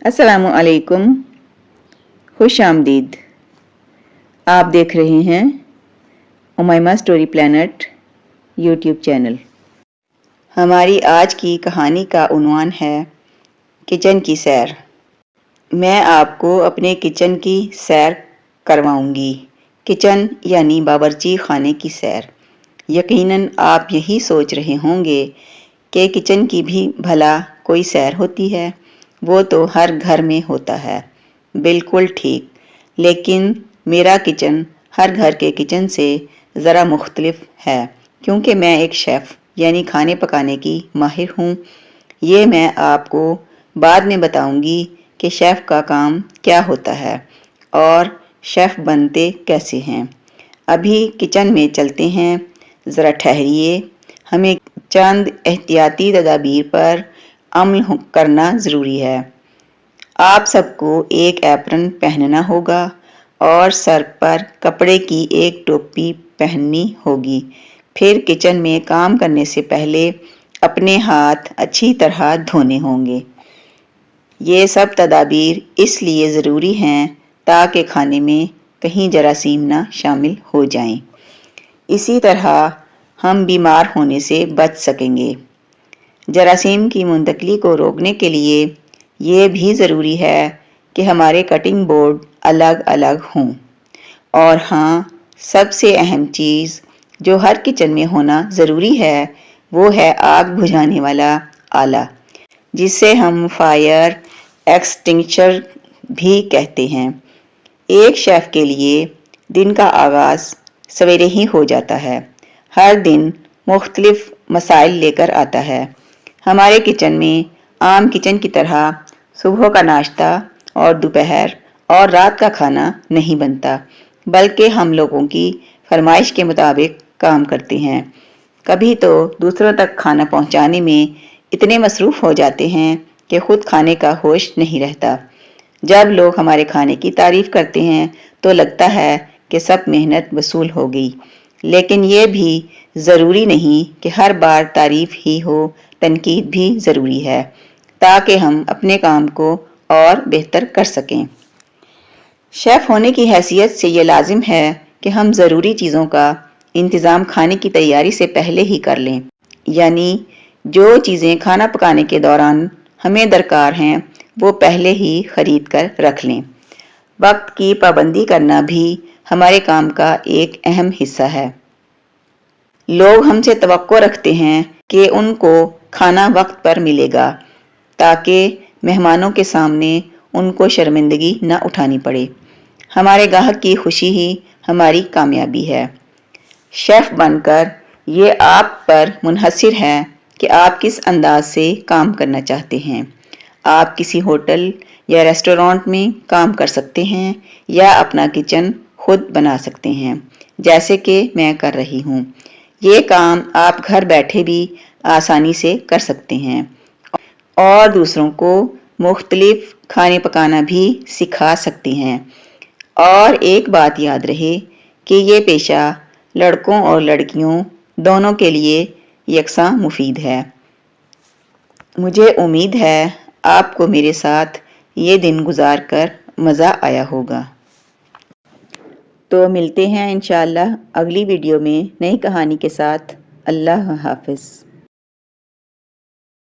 अस्सलामुअलैकुम, खुश आमदीद। आप देख रहे हैं Umaima story planet YouTube channel. हमारी आज की कहानी का उन्वान है किचन की सैर। मैं आपको अपने किचन की सैर करवाऊंगी। किचन यानी बावर्ची खाने की सैर। यकीनन आप यही सोच रहे होंगे कि किचन की भी भला कोई सैर होती है, वो तो हर घर में होता है। बिल्कुल ठीक, लेकिन मेरा किचन हर घर के किचन से ज़रा मुख्तलिफ है, क्योंकि मैं एक शेफ़ यानी खाने पकाने की माहिर हूँ। ये मैं आपको बाद में बताऊंगी कि शेफ़ का काम क्या होता है और शेफ़ बनते कैसे हैं। अभी किचन में चलते हैं, ज़रा ठहरिए। हमें चंद एहतियाती तदाबीर पर अमल करना ज़रूरी है। आप सबको एक एप्रन पहनना होगा और सर पर कपड़े की एक टोपी पहननी होगी। फिर किचन में काम करने से पहले अपने हाथ अच्छी तरह धोने होंगे। ये सब तदाबीर इसलिए ज़रूरी हैं ताकि खाने में कहीं जरासीम ना शामिल हो जाएं। इसी तरह हम बीमार होने से बच सकेंगे। जरासीम की मुंतकली को रोकने के लिए ये भी ज़रूरी है कि हमारे कटिंग बोर्ड अलग अलग हों। और हाँ, सबसे अहम चीज़ जो हर किचन में होना ज़रूरी है वो है आग बुझाने वाला आला, जिसे हम फायर एक्सटिंग्विशर भी कहते हैं। एक शेफ़ के लिए दिन का आगाज़ सवेरे ही हो जाता है। हर दिन मुख्तलिफ मसाइल लेकर आता है। हमारे किचन में आम किचन की तरह सुबह का नाश्ता और दोपहर और रात का खाना नहीं बनता, बल्कि हम लोगों की फरमाइश के मुताबिक काम करते हैं। कभी तो दूसरों तक खाना पहुंचाने में इतने मसरूफ़ हो जाते हैं कि खुद खाने का होश नहीं रहता। जब लोग हमारे खाने की तारीफ़ करते हैं तो लगता है कि सब मेहनत वसूल हो गई, लेकिन ये भी ज़रूरी नहीं कि हर बार तारीफ़ ही हो, तनकीद भी ज़रूरी है ताकि हम अपने काम को और बेहतर कर सकें। शेफ़ होने की हैसियत से ये लाजिम है कि हम ज़रूरी चीज़ों का इंतज़ाम खाने की तैयारी से पहले ही कर लें, यानी जो चीज़ें खाना पकाने के दौरान हमें दरकार हैं वो पहले ही ख़रीद कर रख लें। वक्त की पाबंदी करना भी हमारे काम का एक अहम हिस्सा है। लोग हमसे तवक्को रखते हैं कि उनको खाना वक्त पर मिलेगा ताकि मेहमानों के सामने उनको शर्मिंदगी न उठानी पड़े। हमारे गाहक की खुशी ही हमारी कामयाबी है। शेफ़ बनकर ये आप पर मुनहसिर है कि आप किस अंदाज से काम करना चाहते हैं। आप किसी होटल या रेस्टोरेंट में काम कर सकते हैं या अपना किचन खुद बना सकते हैं, जैसे कि मैं कर रही हूँ। ये काम आप घर बैठे भी आसानी से कर सकते हैं और दूसरों को मुख्तलिफ खाने पकाना भी सिखा सकते हैं। और एक बात याद रहे कि ये पेशा लड़कों और लड़कियों दोनों के लिए यकसां मुफीद है। मुझे उम्मीद है आपको मेरे साथ ये दिन गुजार कर मज़ा आया होगा। तो मिलते हैं इंशाअल्लाह अगली वीडियो में नई कहानी के साथ। अल्लाह हाफ़िज़।